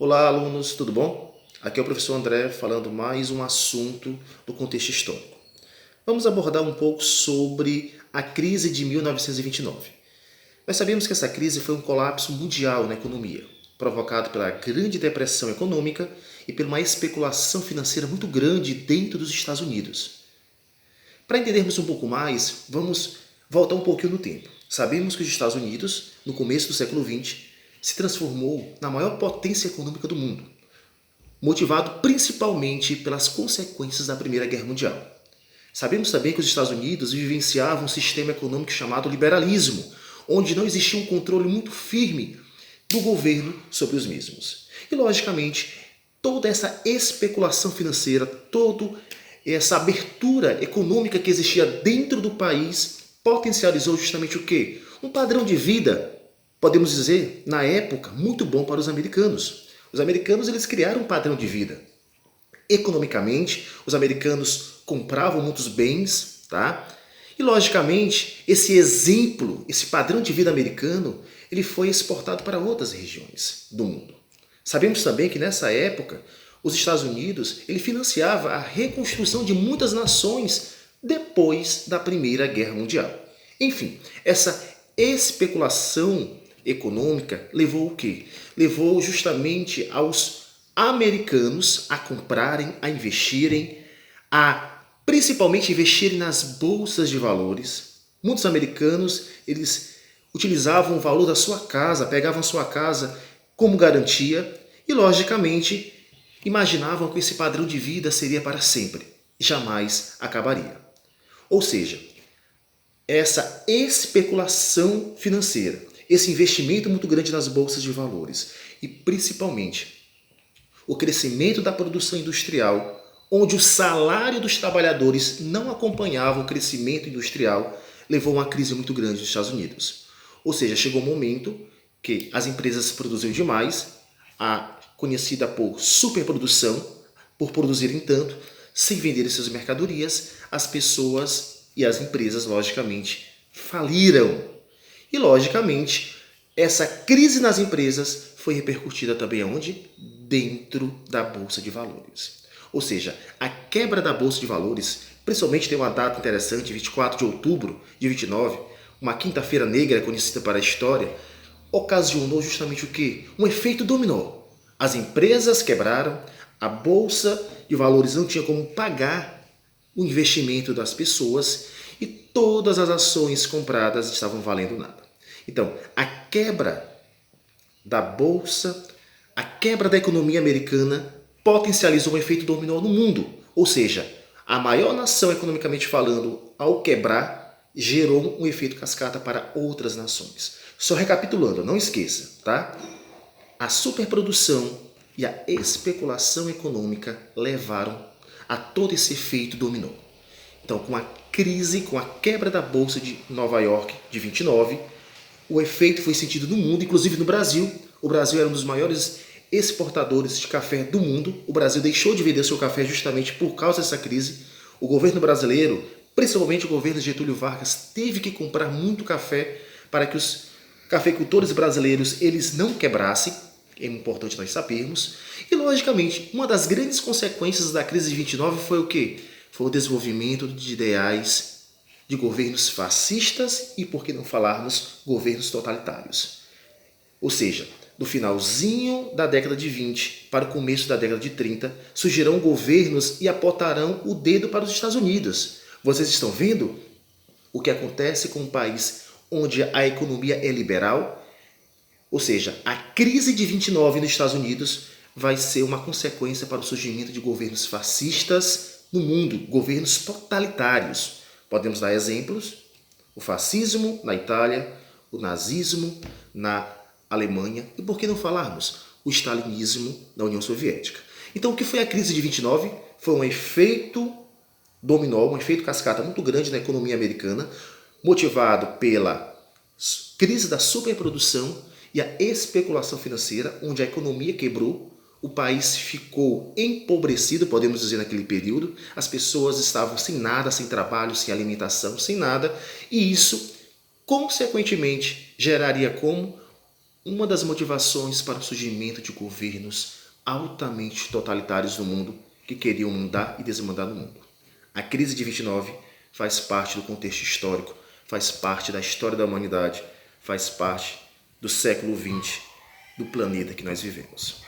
Olá, alunos, tudo bom? Aqui é o professor André falando mais um assunto do contexto histórico. Vamos abordar um pouco sobre a crise de 1929. Nós sabemos que essa crise foi um colapso mundial na economia, provocado pela Grande Depressão Econômica e por uma especulação financeira muito grande dentro dos Estados Unidos. Para entendermos um pouco mais, vamos voltar um pouquinho no tempo. Sabemos que os Estados Unidos, no começo do século XX, se transformou na maior potência econômica do mundo, motivado principalmente pelas consequências da Primeira Guerra Mundial. Sabemos também que os Estados Unidos vivenciavam um sistema econômico chamado liberalismo, onde não existia um controle muito firme do governo sobre os mesmos. E, logicamente, toda essa especulação financeira, toda essa abertura econômica que existia dentro do país potencializou justamente o quê? Um padrão de vida, podemos dizer, na época, muito bom para os americanos. Os americanos eles criaram um padrão de vida. Economicamente, os americanos compravam muitos bens, tá? E logicamente, esse exemplo, esse padrão de vida americano, ele foi exportado para outras regiões do mundo. Sabemos também que nessa época, os Estados Unidos, ele financiava a reconstrução de muitas nações depois da Primeira Guerra Mundial. Enfim, essa especulação econômica levou o quê? Levou justamente aos americanos a comprarem, a investirem, a principalmente investirem nas bolsas de valores. Muitos americanos, eles utilizavam o valor da sua casa, pegavam sua casa como garantia e, logicamente, imaginavam que esse padrão de vida seria para sempre, jamais acabaria. Ou seja, essa especulação financeira, esse investimento muito grande nas bolsas de valores e principalmente o crescimento da produção industrial, onde o salário dos trabalhadores não acompanhava o crescimento industrial, levou a uma crise muito grande nos Estados Unidos. Ou seja, chegou um momento que as empresas produziam demais, a conhecida por superprodução, por produzirem tanto, sem venderem suas mercadorias, as pessoas e as empresas, logicamente, faliram. E, logicamente, essa crise nas empresas foi repercutida também aonde? Dentro da Bolsa de Valores. Ou seja, a quebra da Bolsa de Valores, principalmente tem uma data interessante, 24 de outubro de 29, uma quinta-feira negra conhecida para a história, ocasionou justamente o quê? Um efeito dominó. As empresas quebraram, a Bolsa de Valores não tinha como pagar o investimento das pessoas e todas as ações compradas estavam valendo nada. Então, a quebra da Bolsa, a quebra da economia americana potencializou um efeito dominó no mundo. Ou seja, a maior nação economicamente falando, ao quebrar, gerou um efeito cascata para outras nações. Só recapitulando, não esqueça, tá? A superprodução e a especulação econômica levaram a todo esse efeito dominó. Então, com a crise, com a quebra da Bolsa de Nova York de 29, o efeito foi sentido no mundo, inclusive no Brasil. O Brasil era um dos maiores exportadores de café do mundo. O Brasil deixou de vender seu café justamente por causa dessa crise. O governo brasileiro, principalmente o governo de Getúlio Vargas, teve que comprar muito café para que os cafeicultores brasileiros eles não quebrassem. É importante nós sabermos. E, logicamente, uma das grandes consequências da crise de 29 foi o quê? Foi o desenvolvimento de ideais de governos fascistas e, por que não falarmos, governos totalitários. Ou seja, do finalzinho da década de 20 para o começo da década de 30, surgirão governos e apontarão o dedo para os Estados Unidos. Vocês estão vendo o que acontece com um país onde a economia é liberal? Ou seja, a crise de 29 nos Estados Unidos vai ser uma consequência para o surgimento de governos fascistas no mundo, governos totalitários. Podemos dar exemplos: o fascismo na Itália, o nazismo na Alemanha e, por que não falarmos, o stalinismo na União Soviética. Então, o que foi a crise de 29? Foi um efeito dominó, um efeito cascata muito grande na economia americana, motivado pela crise da superprodução e a especulação financeira, onde a economia quebrou, o país ficou empobrecido, podemos dizer, naquele período. As pessoas estavam sem nada, sem trabalho, sem alimentação, sem nada. E isso, consequentemente, geraria como uma das motivações para o surgimento de governos altamente totalitários no mundo que queriam mandar e desmandar no mundo. A crise de 29 faz parte do contexto histórico, faz parte da história da humanidade, faz parte do século XX, do planeta que nós vivemos.